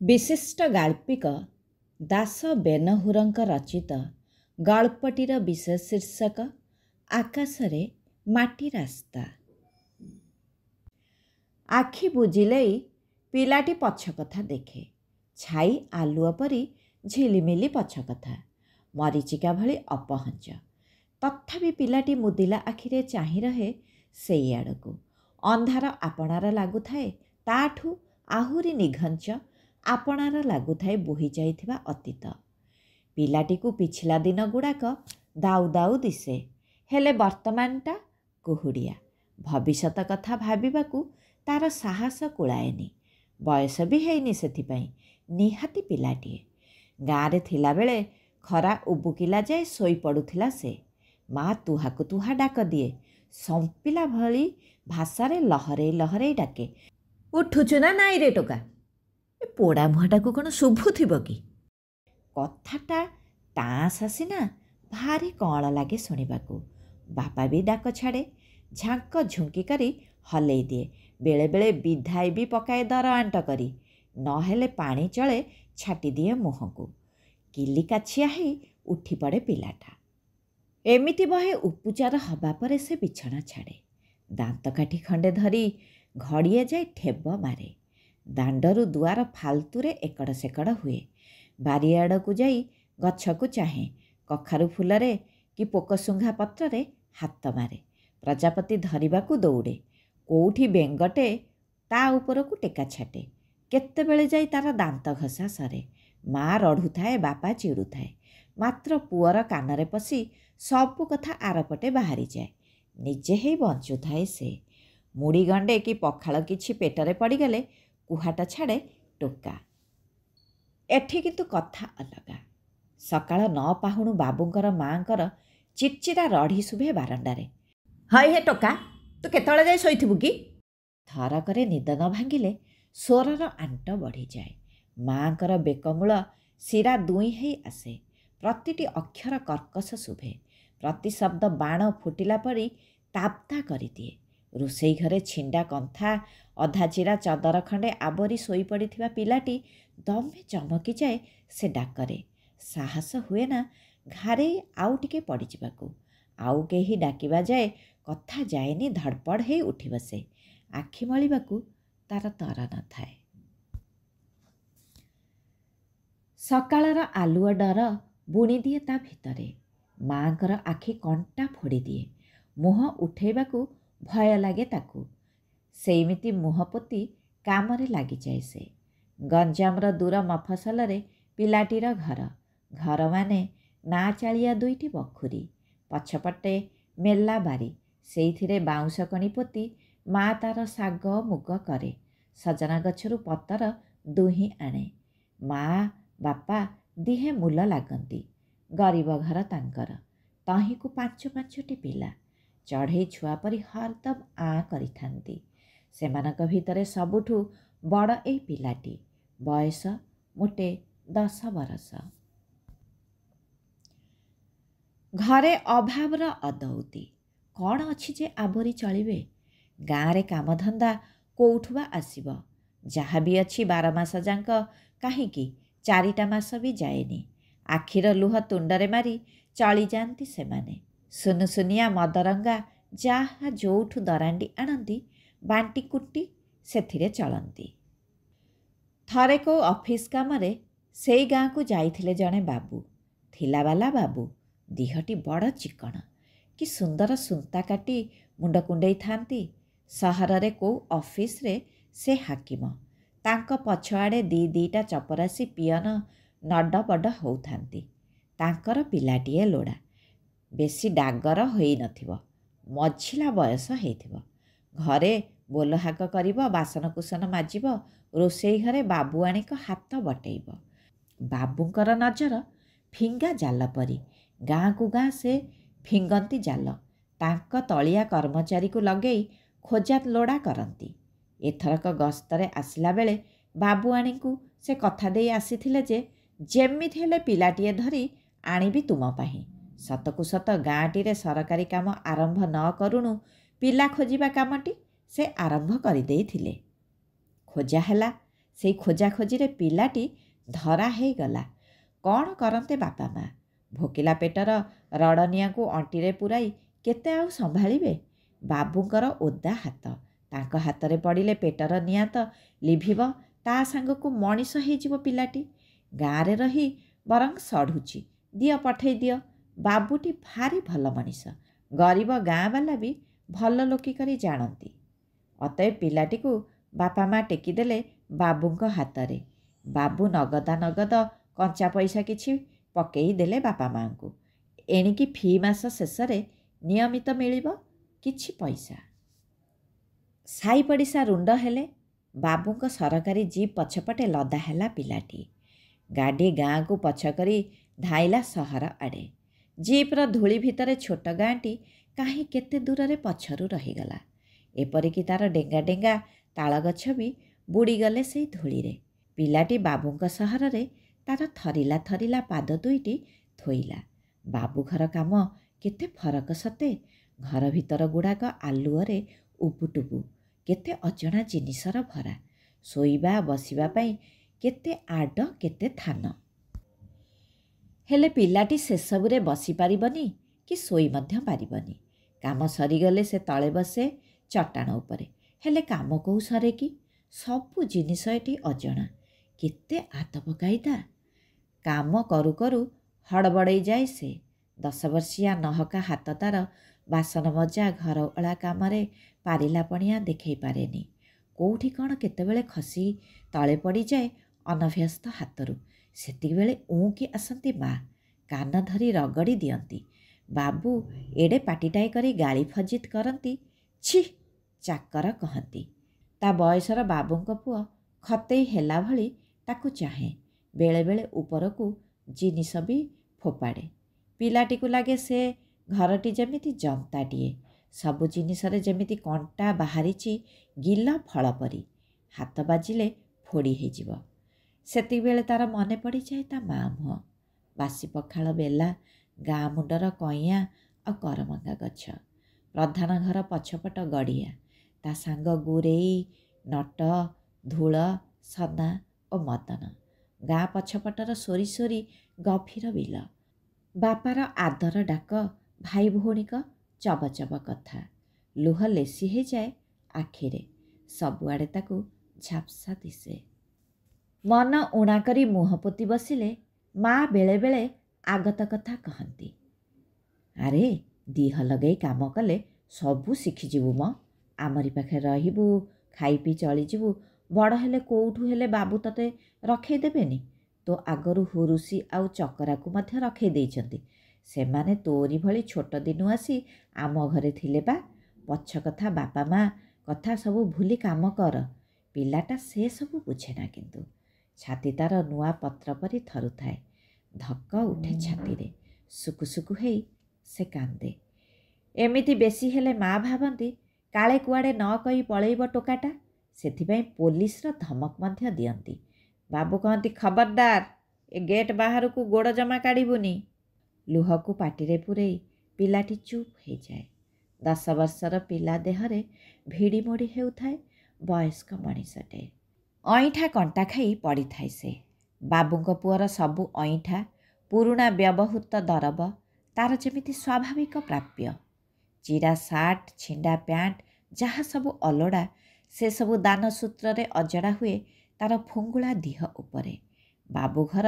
ବିଶିଷ୍ଟ ଗାଳ୍ପିକ ଦାଶ ବେନହୁରଙ୍କ ରଚିତ ଗଳ୍ପଟିର ବିଶେଷ ଶୀର୍ଷକ ଆକାଶରେ ମାଟି ରାସ୍ତା। ଆଖି ବୁଜିଲେଇ ପିଲାଟି ପଛ କଥା ଦେଖେ। ଛାଇ ଆଲୁଅ ପରି ଝିଲିମିଲି ପଛ କଥା, ମରିଚିକା ଭଳି ଅପହଞ୍ଚ। ତଥାପି ପିଲାଟି ମୁଦିଲା ଆଖିରେ ଚାହିଁ ରହେ ସେଇ ଆଡ଼କୁ। ଅନ୍ଧାର ଆପଣାର ଲାଗୁଥାଏ, ତାଠୁ ଆହୁରି ନିଘଞ୍ଚ ଆପଣାର ଲାଗୁଥାଏ ବୋହି ଯାଇଥିବା ଅତୀତ। ପିଲାଟିକୁ ପିଛିଲା ଦିନ ଗୁଡ଼ାକ ଦାଉ ଦାଉ ଦିଶେ, ହେଲେ ବର୍ତ୍ତମାନଟା କୁହୁଡ଼ିଆ। ଭବିଷ୍ୟତ କଥା ଭାବିବାକୁ ତାର ସାହସ କୁଳାଏନି। ବୟସ ବି ହେଇନି ସେଥିପାଇଁ। ନିହାତି ପିଲାଟିଏ। ଗାଁରେ ଥିଲାବେଳେ ଖରା ଉବୁକିଲା ଯାଏ ଶୋଇପଡ଼ୁଥିଲା ସେ। ମା ତୁହାକୁ ତୁହା ଡାକ ଦିଏ। ସମ୍ପିଲା ଭଳି ଭାଷାରେ ଲହରେଇ ଲହରେଇ ଡାକେ, ଉଠୁଛୁ ନା ନାଇଁ ରେ ଟୋକା। ଏ ପୋଡ଼ା ମୁହଁଟାକୁ କ'ଣ ଶୁଭୁଥିବ କି? କଥାଟା ଟାଁସ ସିନା, ଭାରି କଅଁଳ ଲାଗେ ଶୁଣିବାକୁ। ବାପା ବି ଡାକ ଛାଡ଼େ। ଝାଙ୍କ ଝୁଙ୍କି କରି ହଲେଇ ଦିଏ। ବେଳେବେଳେ ବିଧାଇ ବି ପକାଏ ଦର ଆଣ୍ଟ କରି। ନହେଲେ ପାଣି ଚଳେ ଛାଟିଦିଏ ମୁହଁକୁ। କିଲିକାଛିଆ ହେଇ ଉଠିପଡ଼େ ପିଲାଟା। ଏମିତି ବହେ ଉପଚାର ହବା ପରେ ସେ ବିଛଣା ଛାଡ଼େ। ଦାନ୍ତକାଠି ଖଣ୍ଡେ ଧରି ଘଡ଼ିଏ ଯାଇ ଠେବ ମାରେ। ଦାଣ୍ଡରୁ ଦୁଆର ଫାଲତୁରେ ଏକଡ଼ ସେକଡ଼ ହୁଏ। ବାରିଆଡ଼କୁ ଯାଇ ଗଛକୁ ଚାହେଁ। କଖାରୁ ଫୁଲରେ କି ପୋକଶୁଙ୍ଘା ପତ୍ରରେ ହାତ ମାରେ। ପ୍ରଜାପତି ଧରିବାକୁ ଦୌଡ଼େ। କୋଉଠି ବେଙ୍ଗଟେ ତା ଉପରକୁ ଟେକା ଛାଟେ। କେତେବେଳେ ଯାଇ ତାର ଦାନ୍ତ ଘଷା ସରେ। ମା ରଢ଼ୁଥାଏ, ବାପା ଚିଡ଼ୁଥାଏ। ମାତ୍ର ପୁଅର କାନରେ ପଶି ସବୁ କଥା ଆରପଟେ ବାହାରିଯାଏ। ନିଜେ ହେଇ ବଞ୍ଚୁଥାଏ ସେ। ମୁଢ଼ି ଗଣ୍ଡେ କି ପଖାଳ କିଛି ପେଟରେ ପଡ଼ିଗଲେ କୁହାଟ ଛାଡ଼େ ଟୋକା। ଏଠି କିନ୍ତୁ କଥା ଅଲଗା। ସକାଳ 9 ପାହୁଣୁ ବାବୁଙ୍କର ମାଙ୍କର ଚିଡ଼ଚିଡ଼ା ରଢ଼ି ଶୁଭେ ବାରଣ୍ଡାରେ। ହଇ ହେ ଟୋକା, ତୁ କେତେବେଳେ ଯାଇ ଶୋଇଥିବୁ କି? ଥରକରେ ନିଦ ନ ଭାଙ୍ଗିଲେ ସ୍ୱରର ଆଣ୍ଟ ବଢ଼ିଯାଏ। ମାଙ୍କର ବେକମୂଳ ଶିରା ଦୁଇଁ ହେଇ ଆସେ। ପ୍ରତିଟି ଅକ୍ଷର କର୍କଶ ଶୁଭେ। ପ୍ରତି ଶବ୍ଦ ବାଣ ଫୁଟିଲା ପରି ତାପ୍ତା କରିଦିଏ। ରୋଷେଇ ଘରେ ଛିଣ୍ଡା କନ୍ଥା, ଅଧାଚିରା ଚଦର ଖଣ୍ଡେ ଆବରି ଶୋଇପଡ଼ିଥିବା ପିଲାଟି ଦମେ ଚମକିଯାଏ ସେ ଡାକରେ। ସାହସ ହୁଏ ନା ଘାରେଇ ଆଉ ଟିକେ ପଡ଼ିଯିବାକୁ। ଆଉ କେହି ଡାକିବା ଯାଏ କଥା ଯାଏନି। ଧଡ଼ପଡ଼ ହେଇ ଉଠି ବସେ। ଆଖି ମଳିବାକୁ ତାର ତର ନଥାଏ। ସକାଳର ଆଲୁଅ ଡର ବୁଣିଦିଏ ତା ଭିତରେ। ମାଙ୍କର ଆଖି କଣ୍ଟା ଫୋଡ଼ିଦିଏ। ମୁହଁ ଉଠେଇବାକୁ ଭୟ ଲାଗେ ତାକୁ। ସେଇମିତି ମୁହଁ ପୋତି କାମରେ ଲାଗିଯାଏ ସେ। ଗଞ୍ଜାମର ଦୂର ମଫସଲରେ ପିଲାଟିର ଘର। ଘର ମାନେ ନାଁ ଚାଳିଆ ଦୁଇଟି ବଖୁରୀ। ପଛପଟେ ମେଲା ବାରି। ସେଇଥିରେ ବାଉଁଶ କଣି ପୋତି ମା ତାର ଶାଗ ମୁଗ କରେ। ସଜନା ଗଛରୁ ପତର ଦୁହିଁ ଆଣେ। ମା ବାପା ଦିହେଁ ମୂଲ ଲାଗନ୍ତି। ଗରିବ ଘର ତାଙ୍କର। ତହିଁକୁ 5-5ଟି ପିଲା। ଚଢ଼େଇ ଛୁଆ ପରି ହରଦମ ଆଁ କରିଥାନ୍ତି। ସେମାନଙ୍କ ଭିତରେ ସବୁଠୁ ବଡ଼ ଏଇ ପିଲାଟି। ବୟସ ମୋଟେ 10 ବରଷ। ଘରେ ଅଭାବର ଅଦଉତି। କ'ଣ ଅଛି ଯେ ଆବୋରି ଚଳିବେ? ଗାଁରେ କାମଧନ୍ଦା କୋଉଠୁ ବା ଆସିବ? ଯାହା ବି ଅଛି 12 ମାସ ଯାକ କାହିଁକି 4ଟା ମାସ ବି ଯାଏନି। ଆଖିର ଲୁହ ତୁଣ୍ଡରେ ମାରି ଚଳିଯାଆନ୍ତି ସେମାନେ। ସୁନୁସୁନିଆ ମଦରଙ୍ଗା ଯାହା ଯୋଉଠୁ ଦରାଣ୍ଡି ଆଣନ୍ତି ବାଣ୍ଟି କୁଟି ସେଥିରେ ଚଳନ୍ତି। ଥରେ କୋଉ ଅଫିସ କାମରେ ସେଇ ଗାଁକୁ ଯାଇଥିଲେ ଜଣେ ବାବୁ। ଥିଲାବାଲା ବାବୁ। ଦିହଟି ବଡ଼ ଚିକଣ। କି ସୁନ୍ଦର ସୁନ୍ତା କାଟି ମୁଣ୍ଡ କୁଣ୍ଡେଇଥାନ୍ତି। ସହରରେ କୋଉ ଅଫିସରେ ସେ ହାକିମ। ତାଙ୍କ ପଛଆଡ଼େ ଦିଟା ଚପରାସି ପିଅନ ନଡ଼ବଡ଼ ହଉଥାନ୍ତି। ତାଙ୍କର ପିଲାଟିଏ ଲୋଡ଼ା। ବେଶୀ ଡାଗର ହୋଇନଥିବ। ମଝିଲା ବୟସ ହେଇଥିବ। ଘରେ ବୋଲହାକ କରିବ, ବାସନକୁସନ ମାଜିବ, ରୋଷେଇ ଘରେ ବାବୁଆଣୀଙ୍କ ହାତ ବଟେଇବ। ବାବୁଙ୍କର ନଜର ଫିଙ୍ଗା ଜାଲ ପରି। ଗାଁକୁ ଗାଁ ସେ ଫିଙ୍ଗନ୍ତି ଜାଲ। ତାଙ୍କ ତଳିଆ କର୍ମଚାରୀକୁ ଲଗେଇ ଖୋଜା ଲୋଡ଼ା କରନ୍ତି। ଏଥରକ ଗସ୍ତରେ ଆସିଲା ବେଳେ ବାବୁଆଣୀଙ୍କୁ ସେ କଥା ଦେଇ ଆସିଥିଲେ ଯେ ଯେମିତି ହେଲେ ପିଲାଟିଏ ଧରି ଆଣିବି ତୁମ ପାଇଁ। ସତକୁ ସତ ଗାଁଟିରେ ସରକାରୀ କାମ ଆରମ୍ଭ ନ କରୁଣୁ ପିଲା ଖୋଜିବା କାମଟି ସେ ଆରମ୍ଭ କରିଦେଇଥିଲେ। ଖୋଜା ହେଲା। ସେଇ ଖୋଜାଖୋଜିରେ ପିଲାଟି ଧରା ହେଇଗଲା। କ'ଣ କରନ୍ତେ ବାପା ମା'? ଭୋକିଲା ପେଟର ରଡ଼ନିଆକୁ ଅଣ୍ଟିରେ ପୂରାଇ କେତେ ଆଉ ସମ୍ଭାଳିବେ? ବାବୁଙ୍କର ଓଦା ହାତ, ତାଙ୍କ ହାତରେ ପଡ଼ିଲେ ପେଟର ନିଆଁ ତ ଲିଭିବ, ତା ସାଙ୍ଗକୁ ମଣିଷ ହେଇଯିବ ପିଲାଟି। ଗାଁରେ ରହି ବରଂ ସଢ଼ୁଛି, ଦିଅ ପଠେଇ ଦିଅ। ବାବୁଟି ଭାରି ଭଲ ମଣିଷ, ଗରିବ ଗାଁବାଲା ବି ଭଲ ଲୋକି କରି ଜାଣନ୍ତି। ଅତଏବ ପିଲାଟିକୁ ବାପା ମା' ଟେକିଦେଲେ ବାବୁଙ୍କ ହାତରେ। ବାବୁ ନଗଦ କଞ୍ଚା ପଇସା କିଛି ପକେଇ ଦେଲେ ବାପା ମା'ଙ୍କୁ। ଏଣିକି ଫି ମାସ ଶେଷରେ ନିୟମିତ ମିଳିବ କିଛି ପଇସା। ସାଇ ପଡ଼ିଶା ରୁଣ୍ଡ ହେଲେ। ବାବୁଙ୍କ ସରକାରୀ ଜିପ୍ ପଛପଟେ ଲଦା ହେଲା ପିଲାଟି। ଗାଡ଼ି ଗାଁକୁ ପଛ କରି ଧାଇଲା ସହର ଆଡ଼େ। ଜିପ୍ର ଧୂଳି ଭିତରେ ଛୋଟ ଗାଁଟି କାହିଁ କେତେ ଦୂରରେ ପଛରୁ ରହିଗଲା। ଏପରିକି ତା'ର ଡେଙ୍ଗା ଡେଙ୍ଗା ତାଳଗଛ ବି ବୁଡ଼ିଗଲେ ସେଇ ଧୂଳିରେ। ପିଲାଟି ବାବୁଙ୍କ ସହରରେ ତା'ର ଥରିଲା ଥରିଲା ପାଦ ଦୁଇଟି ଥୋଇଲା। ବାବୁ ଘର କାମ କେତେ ଫରକ ସତେ! ଘର ଭିତର ଗୁଡ଼ାକ ଆଲୁଅରେ ଉବୁଟୁବୁ, କେତେ ଅଜଣା ଜିନିଷର ଭରା। ଶୋଇବା ବସିବା ପାଇଁ କେତେ ଆଡ଼ କେତେ ଥାନ। ହେଲେ ପିଲାଟି ସେସବୁରେ ବସିପାରିବନି କି ଶୋଇ ମଧ୍ୟ ପାରିବନି। କାମ ସରିଗଲେ ସେ ତଳେ ବସେ ଚଟାଣ ଉପରେ। ହେଲେ କାମ କୋଉ ସରେ କି? ସବୁ ଜିନିଷ ଏଠି ଅଜଣା। କେତେ ଆଦବ କାଇଦା! କାମ କରୁ କରୁ ହଡ଼ବଡ଼େଇ ଯାଏ ସେ। 10 ବର୍ଷିଆ ନହକା ହାତ ତା'ର ବାସନ ମଜା ଘରଓଳା କାମରେ ପାରିଲା ପଣିଆ ଦେଖେଇ ପାରେନି। କୋଉଠି କ'ଣ କେତେବେଳେ ଖସି ତଳେ ପଡ଼ିଯାଏ ଅନଭ୍ୟସ୍ତ ହାତରୁ। ସେତିକିବେଳେ ଉଁକି ଆସନ୍ତି ମା', କାନ ଧରି ରଗଡ଼ି ଦିଅନ୍ତି। ବାବୁ ଏଡ଼େ ପାଟିଟାଏ କରି ଗାଳି ଫଜିତ୍ କରନ୍ତି। ଛି, ଚାକର କହନ୍ତି। ତା ବୟସର ବାବୁଙ୍କ ପୁଅ ଖତେଇ ହେଲା ଭଳି ତାକୁ ଚାହେଁ। ବେଳେବେଳେ ଉପରକୁ ଜିନିଷ ବି ଫୋପାଡ଼େ। ପିଲାଟିକୁ ଲାଗେ ସେ ଘରଟି ଯେମିତି ଜନ୍ତାଟିଏ, ସବୁ ଜିନିଷରେ ଯେମିତି କଣ୍ଟା ବାହାରିଛି ଗିଲ ଫଳ ପରି, ହାତ ବାଜିଲେ ଫୋଡ଼ି ହେଇଯିବ। ସେତିକିବେଳେ ତା'ର ମନେ ପଡ଼ିଯାଏ ତା ମା' ମୁହଁ, ବାସି ପଖାଳ ବେଲା, ଗାଁ ମୁଣ୍ଡର କଇଁଆ ଆଉ କରମଙ୍ଗା ଗଛ, ପ୍ରଧାନ ଘର ପଛପଟ ଗଡ଼ିଆ, ତା ସାଙ୍ଗ ଗୁରେଇ, ନଟ, ଧୂଳ, ସନା ଓ ମଦନ, ଗାଁ ପଛପଟର ସୋରି ସୋରି ଗଭୀର ବିଲ, ବାପାର ଆଦର ଡାକ, ଭାଇ ଭଉଣୀଙ୍କ ଚବଚବ କଥା। ଲୁହ ଲେସି ହେଇଯାଏ ଆଖିରେ। ସବୁଆଡ଼େ ତାକୁ ଝାପ୍ସା ଦିଶେ। ମନ ଉଣା କରି ମୁହଁ ପୋତି ବସିଲେ ମା' ବେଳେବେଳେ ଆଗତ କଥା କହନ୍ତି। ଆରେ, ଦିହ ଲଗେଇ କାମ କଲେ ସବୁ ଶିଖିଯିବୁ ମ। ଆମରି ପାଖରେ ରହିବୁ, ଖାଇ ପିଇ ଚଳିଯିବୁ। ବଡ଼ ହେଲେ କୋଉଠୁ ହେଲେ ବାବୁ ତତେ ରଖେଇ ଦେବେନି? ତୋ ଆଗରୁ ହୁରୁସି ଆଉ ଚକରାକୁ ମଧ୍ୟ ରଖେଇ ଦେଇଛନ୍ତି। ସେମାନେ ତୋରି ଭଳି ଛୋଟ ଦିନୁ ଆସି ଆମ ଘରେ ଥିଲେ ବା। ପଛ କଥା, ବାପା ମା' କଥା ସବୁ ଭୁଲି କାମ କର। ପିଲାଟା ସେ ସବୁ ବୁଝେନା କିନ୍ତୁ। ଛାତି ତା'ର ନୂଆ ପତ୍ର ପରି ଥରୁଥାଏ। ଧକ ଉଠେ ଛାତିରେ। ସୁକୁ ସୁକୁ ହେଇ ସେ କାନ୍ଦେ। ଏମିତି ବେଶୀ ହେଲେ ମା' ଭାବନ୍ତି କାଳେ କୁଆଡ଼େ ନ କହି ପଳେଇବ ଟୋକାଟା। ସେଥିପାଇଁ ପୋଲିସର ଧମକ ମଧ୍ୟ ଦିଅନ୍ତି। ବାବୁ କହନ୍ତି, ଖବରଦାର, ଏ ଗେଟ୍ ବାହାରକୁ ଗୋଡ଼ ଜମା କାଢ଼ିବୁନି। ଲୁହକୁ ପାଟିରେ ପୂରେଇ ପିଲାଟି ଚୁପ୍ ହେଇଯାଏ। 10 ବର୍ଷର ପିଲା ଦେହରେ ଭିଡ଼ି ମୋଡ଼ି ହେଉଥାଏ ବୟସ୍କ ମଣିଷଟେ। ଅଇଁଠା କଣ୍ଟା ଖାଇ ପଡ଼ିଥାଏ ସେ। ବାବୁଙ୍କ ପୁଅର ସବୁ ଅଇଁଠା, ପୁରୁଣା ବ୍ୟବହୃତ ଦରବ ତା'ର ଯେମିତି ସ୍ୱାଭାବିକ ପ୍ରାପ୍ୟ। ଚିରା ସାର୍ଟ, ଛିଣ୍ଡା ପ୍ୟାଣ୍ଟ, ଯାହା ସବୁ ଅଲୋଡ଼ା, ସେସବୁ ଦାନସୂତ୍ରରେ ଅଜଡ଼ା ହୁଏ ତା'ର ଫୁଙ୍ଗୁଳା ଦିହ ଉପରେ। ବାବୁ ଘର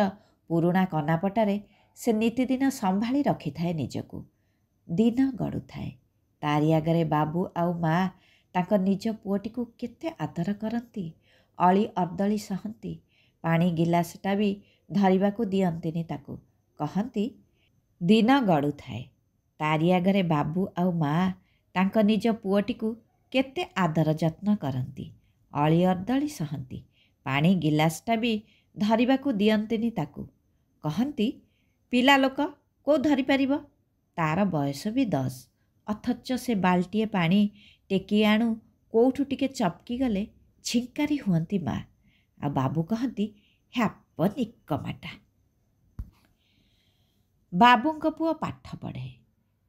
ପୁରୁଣା କନାପଟାରେ ସେ ନିତିଦିନ ସମ୍ଭାଳି ରଖିଥାଏ ନିଜକୁ। ଦିନ ଗଡ଼ୁଥାଏ। ତାରି ଆଗରେ ବାବୁ ଆଉ ମା' ତାଙ୍କ ନିଜ ପୁଅଟିକୁ କେତେ ଆଦର କରନ୍ତି, ଅଳି ଅର୍ଦ୍ଦଳି ସହନ୍ତି। ପାଣି ଗିଲାସଟା ବି ଧରିବାକୁ ଦିଅନ୍ତିନି ତାକୁ। କହନ୍ତି, ଦିନ ଗଡ଼ୁଥାଏ। ତାରି ଆଗରେ ବାବୁ ଆଉ ମା' ତାଙ୍କ ନିଜ ପୁଅଟିକୁ କେତେ ଆଦର ଯତ୍ନ କରନ୍ତି, ଅଳି ଅର୍ଦ୍ଦଳି ସହନ୍ତି। ପାଣି ଗିଲାସଟା ବି ଧରିବାକୁ ଦିଅନ୍ତିନି ତାକୁ। କହନ୍ତି, ପିଲା ଲୋକ କୋଉ ଧରିପାରିବ? ତା'ର ବୟସ ବି 10, ଅଥଚ ସେ ବାଲ୍ଟିଏ ପାଣି ଟେକି ଆଣୁ କୋଉଠୁ ଟିକେ ଚପକି ଗଲେ ଝିଙ୍କାରି ହୁଅନ୍ତି ମା'। ଆଉ ବାବୁ କହନ୍ତି, ହ୍ୟାପ ନିକମାଟା। ବାବୁଙ୍କ ପୁଅ ପାଠ ପଢ଼େ।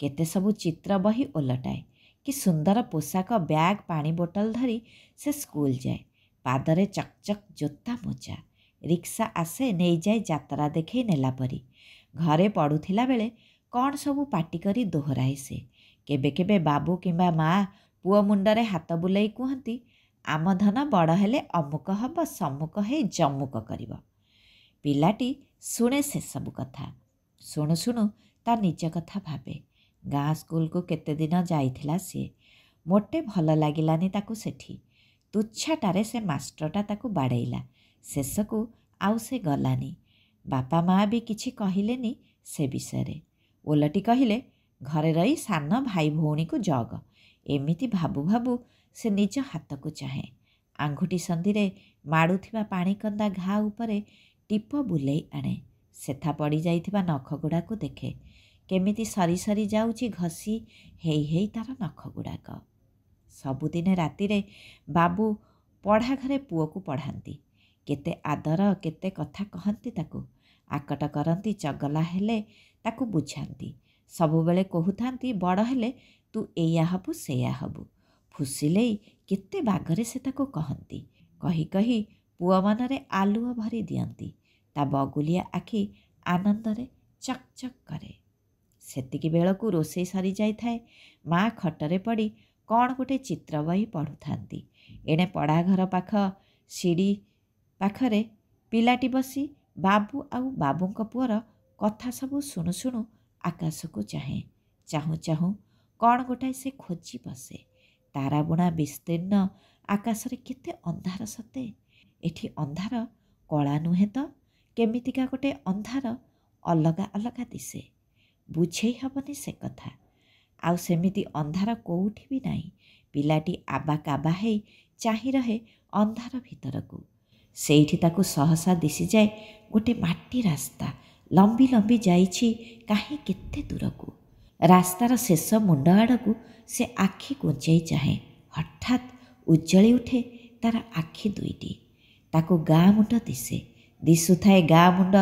କେତେ ସବୁ ଚିତ୍ର ବହି ଓଲଟାଏ। କି ସୁନ୍ଦର ପୋଷାକ, ବ୍ୟାଗ୍, ପାଣି ବୋଟଲ ଧରି ସେ ସ୍କୁଲ ଯାଏ। ପାଦରେ ଚକଚକ୍ ଜୋତା ମୋଜା। ରିକ୍ସା ଆସେ ନେଇଯାଏ ଯାତ୍ରା ଦେଖେଇ ନେଲା ପରି। ଘରେ ପଢ଼ୁଥିଲା ବେଳେ କ'ଣ ସବୁ ପାଟି କରି ଦୋହରାଏ ସେ। କେବେ କେବେ ବାବୁ କିମ୍ବା ମା ପୁଅ ମୁଣ୍ଡରେ ହାତ ବୁଲେଇ କୁହନ୍ତି, ଆମ ଧନ ବଡ଼ ହେଲେ ଅମୁକ ହେବ, ସମ୍ମୁକ ହେଇ ଜମୁକ କରିବ। ପିଲାଟି ଶୁଣେ ସେସବୁ କଥା। ଶୁଣୁ ଶୁଣୁ ତା ନିଜ କଥା ଭାବେ। ଗାଁ ସ୍କୁଲକୁ କେତେ ଦିନ ଯାଇଥିଲା ସିଏ। ମୋଟେ ଭଲ ଲାଗିଲାନି ତାକୁ ସେଠି। ତୁଚ୍ଛାଟାରେ ସେ ମାଷ୍ଟରଟା ତାକୁ ବାଡ଼େଇଲା। ଶେଷକୁ ଆଉ ସେ ଗଲାନି। ବାପା ମା ବି କିଛି କହିଲେନି ସେ ବିଷୟରେ। ଓଲଟି କହିଲେ, ଘରେ ରହି ସାନ ଭାଇ ଭଉଣୀକୁ ଜଗ। ଏମିତି ଭାବୁ ଭାବୁ ସେ ନିଜ ହାତକୁ ଚାହେଁ। ଆଙ୍ଗୁଠି ସନ୍ଧିରେ ମାଡ଼ୁଥିବା ପାଣିକନ୍ଦା ଘା ଉପରେ ଟିପ ବୁଲେଇ ଆଣେ। ସେଥା ପଡ଼ିଯାଇଥିବା ନଖଗୁଡ଼ାକୁ ଦେଖେ। କେମିତି ସରି ସରି ଯାଉଛି ଘଷି ହେଇ ହେଇ ତାର ନଖଗୁଡ଼ାକ। ସବୁଦିନେ ରାତିରେ ବାବୁ ପଢ଼ା ଘରେ ପୁଅକୁ ପଢ଼ାନ୍ତି। କେତେ ଆଦର କେତେ କଥା କହନ୍ତି ତାକୁ। ଆକଟ କରନ୍ତି, ଚଗଲା ହେଲେ ତାକୁ ବୁଝାନ୍ତି। ସବୁବେଳେ କହୁଥାନ୍ତି, ବଡ଼ ହେଲେ ତୁ ଏଇଆ ହବୁ ସେଇଆ ହବୁ। ଫୁସିଲେଇ କେତେ ବାଗରେ ସେ ତାକୁ କହନ୍ତି। କହି କହି ପୁଅ ମନରେ ଆଲୁଅ ଭରି ଦିଅନ୍ତି। ତା ବଗୁଲିଆ ଆଖି ଆନନ୍ଦରେ ଚକ୍ ଚକ୍ କରେ। ସେତିକି ବେଳକୁ ରୋଷେଇ ସରିଯାଇଥାଏ। ମା ଖଟରେ ପଡ଼ି କ'ଣ ଗୋଟେ ଚିତ୍ର ବହି ପଢ଼ୁଥାନ୍ତି। ଏଣେ ପଢ଼ାଘର ପାଖ ସିଡ଼ି ପାଖରେ ପିଲାଟି ବସି ବାବୁ ଆଉ ବାବୁଙ୍କ ପୁଅର କଥା ସବୁ ଶୁଣୁ ଶୁଣୁ ଆକାଶକୁ ଚାହେଁ। ଚାହୁଁ ଚାହୁଁ କ'ଣ ଗୋଟାଏ ସେ ଖୋଜି ବସେ। ତାରାବୁଣା ବିସ୍ତୀର୍ଣ୍ଣ ଆକାଶରେ କେତେ ଅନ୍ଧାର ସତେ। ଏଠି ଅନ୍ଧାର କଳା ନୁହେଁ ତ, କେମିତିକା ଗୋଟେ ଅନ୍ଧାର ଅଲଗା ଅଲଗା ଦିଶେ। ବୁଝେଇ ହେବନି ସେ କଥା। ଆଉ ସେମିତି ଅନ୍ଧାର କୋଉଠି ବି ନାହିଁ। ପିଲାଟି ଆବା କାବା ହେଇ ଚାହିଁ ରହେ ଅନ୍ଧାର ଭିତରକୁ। ସେଇଠି ତାକୁ ସହସା ଦିଶିଯାଏ ଗୋଟେ ମାଟି ରାସ୍ତା ଲମ୍ବି ଲମ୍ବି ଯାଇଛି କାହିଁ କେତେ ଦୂରକୁ। ରାସ୍ତାର ଶେଷ ମୁଣ୍ଡ ଆଡ଼କୁ ସେ ଆଖି ଗୁଞ୍ଚେଇ ଚାହେଁ। ହଠାତ୍ ଉଜ୍ଜଳି ଉଠେ ତାର ଆଖି ଦୁଇଟି। ତାକୁ ଗାଁ ମୁଣ୍ଡ ଦିଶେ। ଦିଶୁଥାଏ ଗାଁ ମୁଣ୍ଡ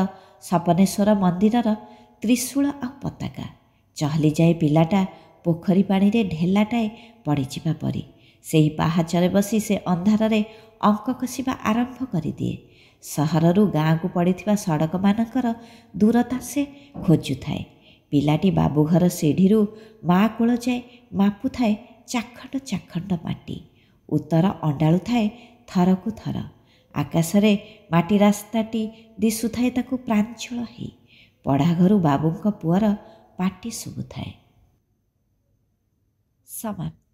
ସପନେଶ୍ୱର ମନ୍ଦିରର ତ୍ରିଶୂଳ ଆଉ ପତାକା। ଚହଲିଯାଏ ପିଲାଟା ପୋଖରୀ ପାଣିରେ ଢେଲାଟାଏ ପଡ଼ିଯିବା ପରି। ସେହି ପାହାଚରେ ବସି ସେ ଅନ୍ଧାରରେ ଅଙ୍କ କଷିବା ଆରମ୍ଭ କରିଦିଏ। ସହରରୁ ଗାଁକୁ ପଡ଼ିଥିବା ସଡ଼କମାନଙ୍କର ଦୂରତା ସେ ଖୋଜୁଥାଏ। ପିଲାଟି ବାବୁଘର ସିଢ଼ିରୁ ମା କୋଳ ଯାଏ ମାପୁଥାଏ ଚାଖଣ୍ଡ ଚାଖଣ୍ଡ ମାଟି। ଉତ୍ତର ଅଣ୍ଡାଳୁଥାଏ ଥରକୁ ଥର। ଆକାଶରେ ମାଟି ରାସ୍ତାଟି ଦିଶୁଥାଏ ତାକୁ ପ୍ରାଞ୍ଜଳ ହେଇ। ପଢ଼ାଘରୁ ବାବୁଙ୍କ ପୁଅର ପାଟି ଶୁଭୁଥାଏ। ସମାପ୍ତ।